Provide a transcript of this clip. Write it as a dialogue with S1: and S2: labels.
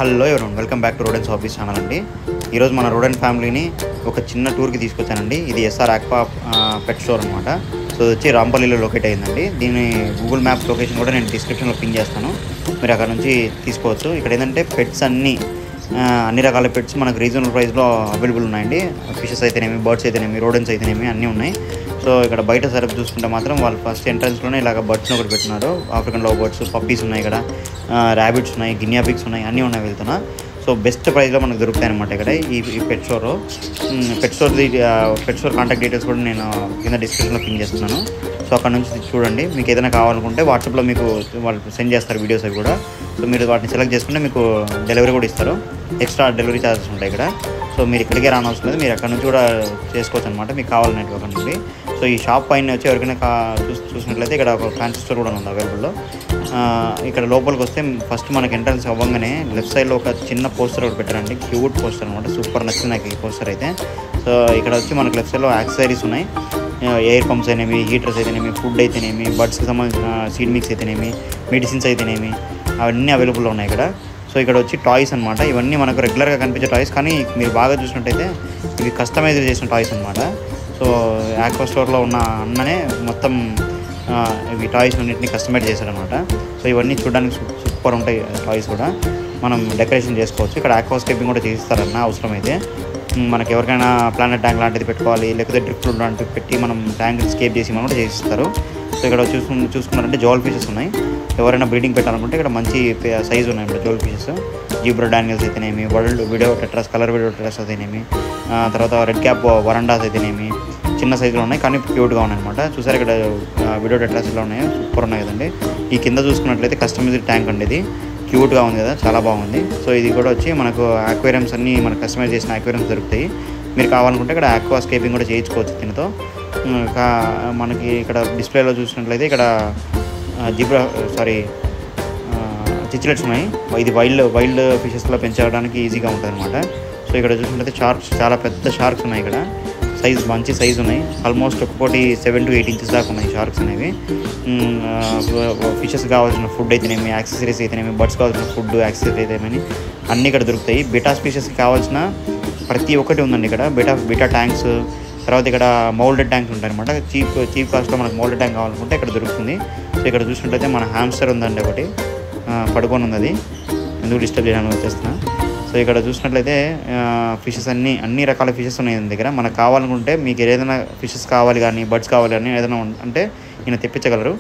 S1: Hello everyone, welcome back to Rodens hobbies channel అండి. ఈరోజు మన రోడెన్ ఫ్యామిలీని ఒక చిన్న టూర్కి తీసుకొచ్చానండి. ఇది ఎస్ఆర్ ఆక్వా పెట్ స్టోర్ అనమాట. సో ఇది వచ్చి రాంపల్లిలో లొకేట్ అయిందండి. దీని గూగుల్ మ్యాప్స్ లొకేషన్ కూడా నేను డిస్క్రిప్షన్లో పిన్ చేస్తాను, మీరు అక్కడ నుంచి తీసుకోవచ్చు. ఇక్కడ ఏంటంటే పెట్స్ అన్ని రకాల పెట్స్ మనకు రీజనబుల్ ప్రైస్లో అవైలబుల్ ఉన్నాయండి. ఫిషెస్ అయితేనేమి, బర్డ్స్ అయితేనేమి, రోడెన్స్ అయితేనేమి అన్నీ ఉన్నాయి. సో ఇక్కడ బయట సరఫ్ చూసుకుంటే మాత్రం వాళ్ళు ఫస్ట్ ఎంట్రన్స్లోనే ఇలాగ బర్డ్స్ని ఒకటి పెట్టినారు. ఆఫ్రికన్ లవ్ బర్డ్స్, పప్పీస్ ఉన్నాయి, ఇక్కడ ర్యాబిట్స్ ఉన్నాయి, గినియా పిగ్స్ ఉన్నాయి, అన్నీ ఉన్నాయి వెళ్తున్నా. సో బెస్ట్ ప్రైస్లో మనకు దొరుకుతాయి అనమాట ఇక్కడ ఈ పెట్ స్టోర్. పెట్ స్టోర్ కాంటాక్ట్ డీటెయిల్స్ కూడా నేను కింద డిస్క్రిప్షన్లో పిన్ చేస్తున్నాను. సో అక్కడ నుంచి చూడండి. మీకు ఏదైనా కావాలనుకుంటే వాట్సాప్లో మీకు వాళ్ళు సెండ్ చేస్తారు వీడియోస్ అవి కూడా. సో మీరు వాటిని సెలెక్ట్ చేసుకుంటే మీకు డెలివరీ కూడా ఇస్తారు. ఎక్స్ట్రా డెలివరీ ఛార్జెస్ ఉంటాయి ఇక్కడ. సో మీరు ఇక్కడికే రానవసరం లేదు, మీరు అక్కడ నుంచి కూడా చేసుకోవచ్చు అనమాట, మీకు కావాలన్నట్టు అక్కడ నుండి. సో ఈ షాప్ పైన వచ్చి ఎవరికైనా చూసినట్లయితే ఇక్కడ ఒక ఫ్యాన్సీ స్టోర్ కూడా ఉంది అవైలబుల్లో. ఇక్కడ లోపలికి వస్తే ఫస్ట్ మనకి ఎంట్రన్స్ అవ్వగానే లెఫ్ట్ సైడ్లో ఒక చిన్న పోస్టర్ ఒకటి పెట్టారండి. క్యూట్ పోస్టర్ అనమాట, సూపర్ నచ్చింది నాకు ఈ పోస్టర్ అయితే. సో ఇక్కడ వచ్చి మనకి లెఫ్ట్ సైడ్లో యాక్సెసరీస్ ఉన్నాయి. ఎయిర్ పంప్స్ అయితేనేమి, హీటర్స్ అయితేనేమి, ఫుడ్ అయితేనేమి, బర్డ్స్కి సంబంధించిన సీడ్ మిక్స్ అయితేనేమి, మెడిసిన్స్ అయితేనేమి, అవన్నీ అవైలబుల్లో ఉన్నాయి ఇక్కడ. సో ఇక్కడ వచ్చి టాయ్స్ అనమాట. ఇవన్నీ మనకు రెగ్యులర్గా కనిపించే టాయ్స్, కానీ మీరు బాగా చూసినట్టయితే ఇవి కస్టమైజ్ చేసిన టాయ్స్ అనమాట. సో ఆక్వా స్టోర్లో ఉన్న అన్ననే మొత్తం ఇవి టాయ్స్ అన్నింటినీ కస్టమైజ్ చేశారనమాట. సో ఇవన్నీ చూడడానికి సూపర్ ఉంటాయి టాయ్స్ కూడా. మనం డెకరేషన్ చేసుకోవచ్చు. ఇక్కడ ఆక్వాస్కేపింగ్ కూడా చేయిస్తారన్న అవసరమైతే. మనకి ఎవరికైనా ప్లానెట్ ట్యాంక్ లాంటిది పెట్టుకోవాలి, లేకపోతే డ్రిఫ్ట్ లాంటివి పెట్టి మనం ట్యాంక్ స్కేప్ చేసి మనం కూడా చేసిస్తారు. సో ఇక్కడ చూసుకున్నారంటే జోల్ ఫిషెస్ ఉన్నాయి. ఎవరైనా బ్రీడింగ్ పెట్టాలనుకుంటే ఇక్కడ మంచి సైజు ఉన్నాయి ఇక్కడ జోల్ ఫిషెస్. జీబ్రా డానియల్స్ అయితేనేమి, world video tetras, colour video tetras అయితేనేమి, తర్వాత రెడ్ క్యాప్ వరండాస్ అయితేనేమి చిన్న సైజులో ఉన్నాయి, కానీ క్యూట్గా ఉన్నాయి అనమాట. చూసారు ఇక్కడ వీడియో టెట్రాస్ ఇలా ఉన్నాయి, సూపర్ ఉన్నాయి కదండి. ఈ కింద చూసుకున్నట్లయితే కస్టమైజ్డ్ ట్యాంక్ అండి, ఇది క్యూట్గా ఉంది కదా, చాలా బాగుంది. సో ఇది కూడా వచ్చి మనకు ఆక్వేరియంస్ అన్నీ మనకు కస్టమైజ్ చేసిన ఆక్వేరియంస్ దొరుకుతాయి. మీరు కావాలనుకుంటే ఇక్కడ ఆక్వాస్కేపింగ్ కూడా చేయించుకోవచ్చు దీనితో. మనకి ఇక్కడ డిస్ప్లేలో చూసినట్లయితే ఇక్కడ చిచ్లెట్స్ ఉన్నాయి. ఇది వైల్డ్ ఫిషెస్లో పెంచడానికి ఈజీగా ఉంటుంది అనమాట. సో ఇక్కడ చూసినట్లయితే షార్క్స్, చాలా పెద్ద షార్క్స్ ఉన్నాయి ఇక్కడ. మంచి సైజు ఉన్నాయి. ఆల్మోస్ట్ ఒక్కొక్కటి 7 to 8 inches దాకా ఉన్నాయి షార్క్స్ అనేవి. ఫిషెస్ కావాల్సిన ఫుడ్ అయితేనేమి, యాక్సెసరీస్ అయితేనేమి, బర్డ్స్ కావాల్సిన ఫుడ్, యాక్సెసరీస్ అయితేనేమి అన్నీ ఇక్కడ దొరుకుతాయి. బీటా స్పీషెస్కి కావాల్సిన ప్రతి ఒక్కటి ఉందండి ఇక్కడ. బీటా ట్యాంక్స్, తర్వాత ఇక్కడ మౌల్డెడ్ ట్యాంక్స్ ఉంటాయి అనమాట. చీప్ కాస్ట్లో మనకు మౌల్డెడ్ ట్యాంక్ కావాలనుకుంటే ఇక్కడ దొరుకుతుంది. సో ఇక్కడ చూసినట్లయితే మన హ్యామ్స్టర్ ఉందండి, ఒకటి పడుకొని ఉంది. అది ఎందుకు డిస్టర్బ్ చేయడానికి వచ్చేస్తున్నా. సో ఇక్కడ చూసినట్లయితే ఫిషెస్ అన్ని రకాల ఫిషెస్ ఉన్నాయి దగ్గర. మనకు కావాలనుకుంటే మీకు ఏదైనా ఫిషెస్ కావాలి కానీ, బర్డ్స్ కావాలి కానీ ఏదైనా అంటే ఈయన తెప్పించగలరు.